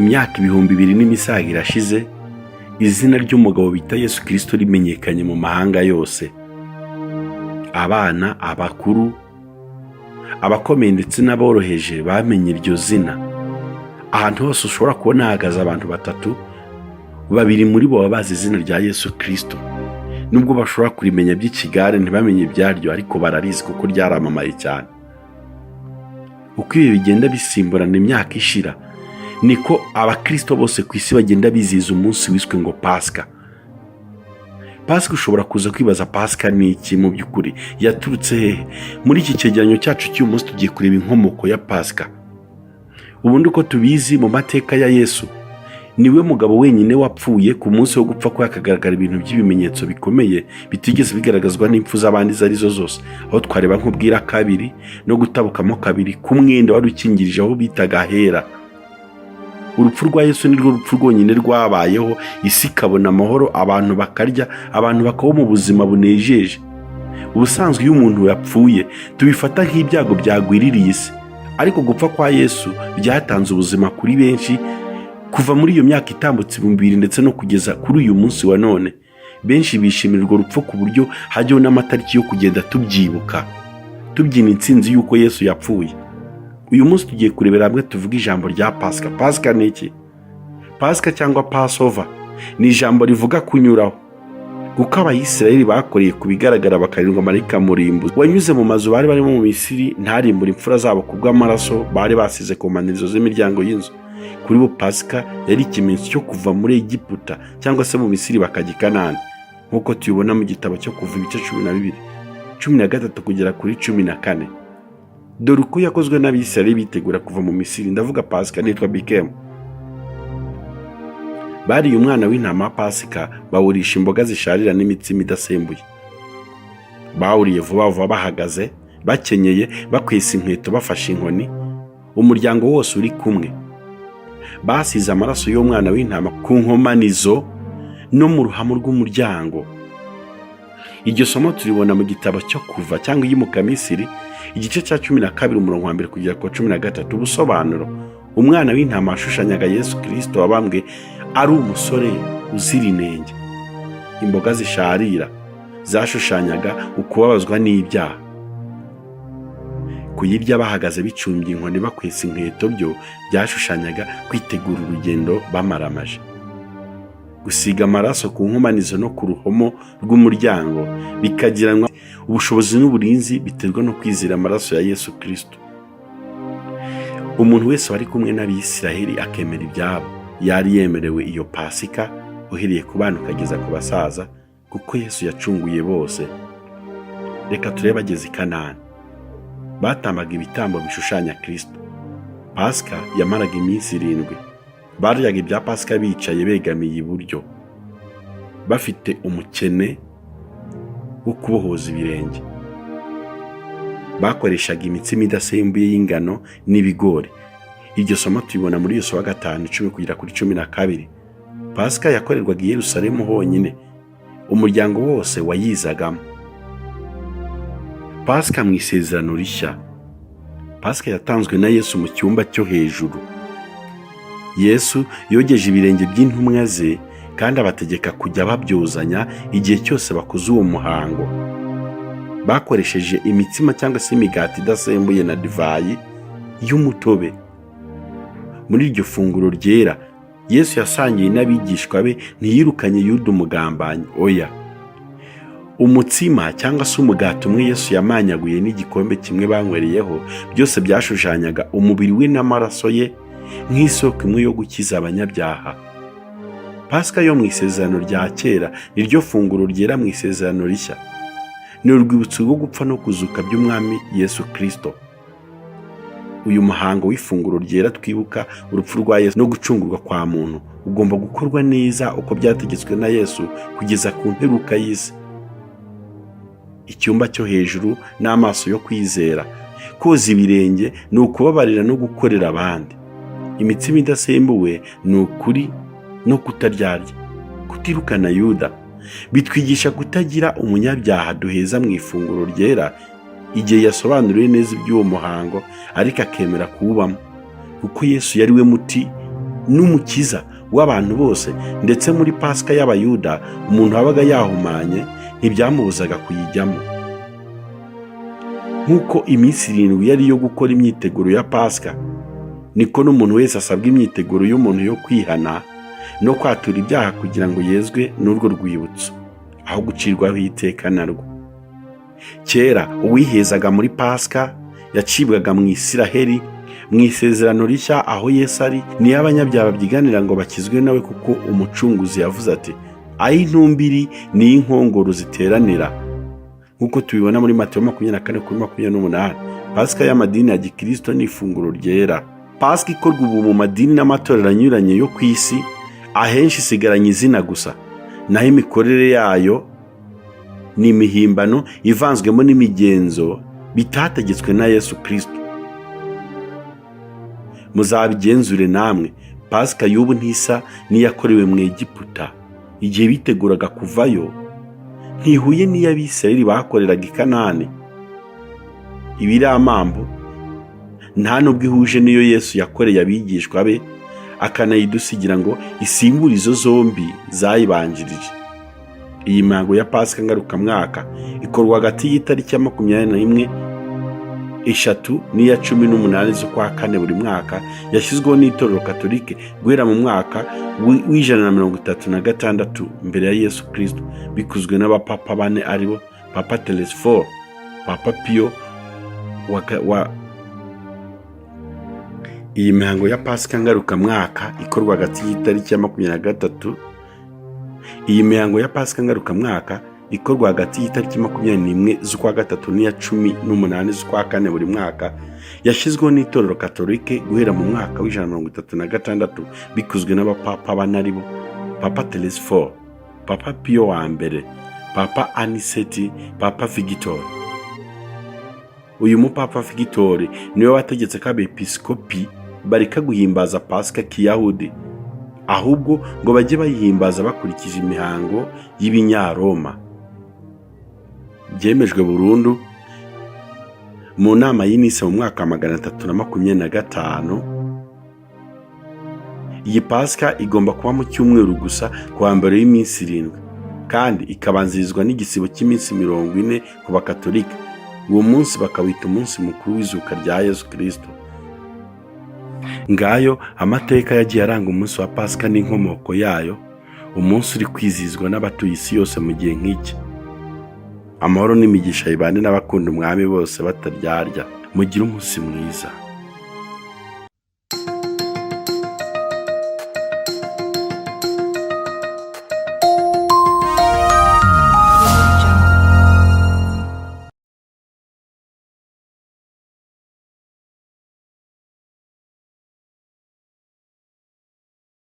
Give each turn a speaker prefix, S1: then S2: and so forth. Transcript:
S1: imyaka 2000 n'imisago irashize izina ry'umugabo bita Yesu Kristo rimenyekanye mu mahanga yose. Abana, abakuru, abakomeye ndetse n'aboroheje bamenye iryo zina. Ahantu hose ushobora kubona hahagaze abantu batatu, babiri muri bo baba bazi izina rya Yesu Kristo. Nubwo bashobora kurimenya by'ikigare ntibamenye ibyaryo, ariko bararizi kuko ryaramamaye cyane. Uko ibi bigenda bisimburana imyaka ishira, niko abakristo bose ku isi bagenda bizihiza umunsi wiswe ngo Pasika. Pasika ushobora kuza kwibaza Pasika ni iki mu by'ukuri, yaturutse hehe? Muri iki cyegeranyo cyacu cy'uyu munsi tugiye kureba inkomoko ya Pasika. Ubundi uko tubizi mu mateka ya Yesu, niwe mugabo wenyine wapfuye ku munsi wo gupfa kwe hakagaragara ibintu by'ibimenyetso bikomeye bitigeze bigaragazwa n'impfu z'abandi izo arizo zose, aho twareba nk'ubwira kabiri no gutabukamo kabiri k'umwenda wari ukingirije aho bitaga ahera. Urupfu rwa Yesu nirwo rupfu rwonyine rwabayeho, isi ikabona amahoro, abantu bakarya, abantu bakabaho mu buzima bunejeje. Ubusanzwe iyo umuntu yapfuye tubifata nk'ibyago byagwiririye isi, ariko gupfa kwa Yesu byatanze ubuzima kuri benshi. Kuva muri iyo myaka itambutse 2000 ndetse no kugeza kuri uyu munsi wa none, benshi bishimira urwo rupfu ku buryo hajyaho n'amatariki yo kugenda tubyibuka, tubyina intsinzi y'uko Yesu yapfuye. Uyu munsi tugiye kurebera hamwe tuvuga ijambo rya Pasika. Pasika ni iki? Pasika cyangwa Passover ni ijambo rivuga kunyuraho, kuko Abayisiraheli bakoreye ku bigaragara bakarindwa marayika murimbuzi wanyuze mu mazu bari barimo mu Misiri ntarimbura imfura zabo kubw'amaraso bari basize ku manirizo z'imiryango y'inzu. Kuri bo Pasika yari ikimenyetso cyo kuva muri Egiputa cyangwa se mu Misiri bakajya i Kanani, nk'uko tubibona mu gitabo cyo Kuva ibice 12, 13 kugera kuri 14. Dore uko yakozwe n'Abisirayeli bitegura kuva mu Misiri. Ndavuga Pasika nitwa Bikemu. Bariye umwana w'intama wa Pasika, bawurisha imboga zisharira n'imitsima idasembuye. Bawuriye vuba vuba bahagaze, bakenyeye, bakwesa inkweto, bafashe inkoni, umuryango wose uri kumwe. Basize amaraso y'umwana w'intama ku nkomanizo no mu ruhamo rw'umuryango. Iryo somo turibona mu gitabo cyo Kuva cyangwa Iyimuka Misiri, igice cya 12 umurongo wa 1 kugera ku 13. Ubusobanuro: umwana w'intama ashushanyaga Yesu Kristo wabambwe ari umusore uzira inenge. Imboga zisharira zashushanyaga ukubabazwa n'ibyaha. Kuyirya bahagaze bicumbye inkoni bakwesa inkweto byo byashushanyaga kwitegura urugendo bamaramaje. Gusiga amaraso ku nkomanizo no ku ruhomo rw'umuryango bikagiranwa ubushobozi n'uburinzi biterwa no kwizera amaraso ya Yesu Kristo. Umuntu wese wari kumwe n'Abisiraheli akemera ibyabo yari yemerewe iyo Pasika, uhereye ku bana ukageza ku basaza, kuko Yesu yacunguye bose. Reka turebe ageze i Kanani. Batambaga ibitambo bishushanya Kristo. Pasika yamaraga iminsi 7. Baryaga ibya Pasika bicaye begamiye iburyo, bafite umukene wo kubohoza ibirenge. Bakoreshaga imitsima idasembuye y'ingano n'ibigori. Iryo somo tubibona muri Yosuwa 5:10 kugera kuri 12. Pasika yakorerwaga i Yerusalemu honyine, umuryango wose wayizagamo. Pasika mu isezerano rishya. Pasika yatanzwe na Yesu mu cyumba cyo hejuru. Yesu yogeje ibirenge by'intumwa ze kandi abategeka kujya babyozanya igihe cyose bakoze uwo muhango. Bakoresheje imitsima cyangwa se imigati idasembuye na divayi y'umutobe. Muri iryo funguro ryera, Yesu yasangiye n'abigishwa be, ntiyirukanye Yuda umugambanyi, oya. Umutsima cyangwa se umugati umwe Yesu yamanyaguye n'igikombe kimwe banywereyeho, byose byashushanyaga umubiri we n'amaraso ye nk'isoko imwe yo gukiza abanyabyaha. Pasika yo mu isezerano rya kera niryo funguro ryera mu isezerano rishya. Ni urwibutso rwo gupfa no kuzuka by'umwami Yesu Kristo. Uyu muhango w'ifunguro ryera twibuka urupfu rwa Yesu no gucungurwa kwa muntu ugomba gukorwa neza uko byategetswe na Yesu kugeza ku mperuka y'isi. Icyumba cyo hejuru n'amaso yo kwizera. Koza ibirenge ni ukubabarira no gukorera abandi. Imitsima idasembuwe ni ukuri no kutaryarya. Kutirukana Yuda bitwigisha kutagira umunyabyaha duheza mu ifunguro ryera igihe yasobanuriwe neza iby'uwo muhango, ariko akemera kuwubamo, kuko Yesu yari we muti n'umukiza w'abantu bose, ndetse muri Pasika y'Abayuda umuntu wabaga yahumanye ntibyamubuzaga kuyijyamo. Nk'uko iminsi 7 yari iyo gukora imyiteguro ya Pasika, niko n'umuntu wese asabwa imyiteguro y'umuntu yo kwihana no kwatura ibyaha kugira ngo yezwe n'urwo rwibutso, aho gucirwaho iteka narwo. Kera uwihezaga muri Pasika yacibwaga mu Isiraheli mu isezerano rishya, aho Yesu ari niyo abanyabyaha babyiganira ngo bakizwe nawe, kuko umucunguzi yavuze ati ay'intumbiri n'iy'inkongoro ziteranira. Nk'uko tubibona muri Matayo 24:28, Pasika y'amadini ya Gikristo ni ifunguro ryera. Pasika ikorwa ubu mu madini n'amatorero anyuranye yo ku isi ahenshi isigaranye izina gusa, naho imikorere yayo ni imihimbano ivanzwemo n'imigenzo bitategetswe na Yesu Kristo. Muzabigenzure namwe, Pasika y'ubu ntisa n'iyakorewe mu Egiputa igihe biteguraga kuvayo, ntihuye n'iy'Abisirayeli bakoreraga i Kanani. Ibiramambo nta nubwo ihuje n'iyo Yesu yakoreye abigishwa be, akanayidusigira ngo isimbure izo zombi zayibanjirije. Iyi mihango ya Pasika ngarukamwaka ikorwa hagati y'itariki ya 21 n'iya 18 z'ukwa kane buri mwaka, yashyizweho n'itorero Katolike guhera mu mwaka w'136 mbere ya Yesu Kristo, bikuzwe n'abapapa 4 aribo Papa Telesforo, Papa Pio Iyi mihango ya Pasika ngarukamwaka ikorwa hagati y'itariki ya 23. Iyi mihango ya Pasika ngarukamwaka ikorwa hagati y'itariki 21 z'ukwa gatatu n'iya 18 z'ukwa kane buri mwaka, yashyizweho n'itorero Katolike guhera mu mwaka w'136, bikuzwe n'abapapa 4 aribo Papa Telesforo, Papa Pio I, Papa Aniseti, Papa Vigitori. Uyu mupapa Vigitori niwe wategetse ko abepiskopi bareka guhimbaza Pasika k'Iyahudi, ahubwo ngo bajye bayihimbaza bakurikije imihango y'Ibinyaroma. Byemejwe burundu mu nama y'Inise mu mwaka wa 325. Iyi Pasika igomba kuba mu cyumweru gusa kuwa mbere y'iminsi 7, kandi ikabanzirizwa n'igisibo cy'iminsi 40 ku Bakatolika. Uwo munsi bakawita umunsi mukuru w'izuka rya Yesu Kristo. Ngayo amateka yagiye aranga umunsi wa Pasika n'inkomoko yayo, umunsi uri kwizihizwa n'abatuye isi yose mu gihe nk'iki. Amahoro n'imigisha ibane n'abakunda umwami bose bataryarya. Mugire umunsi mwiza.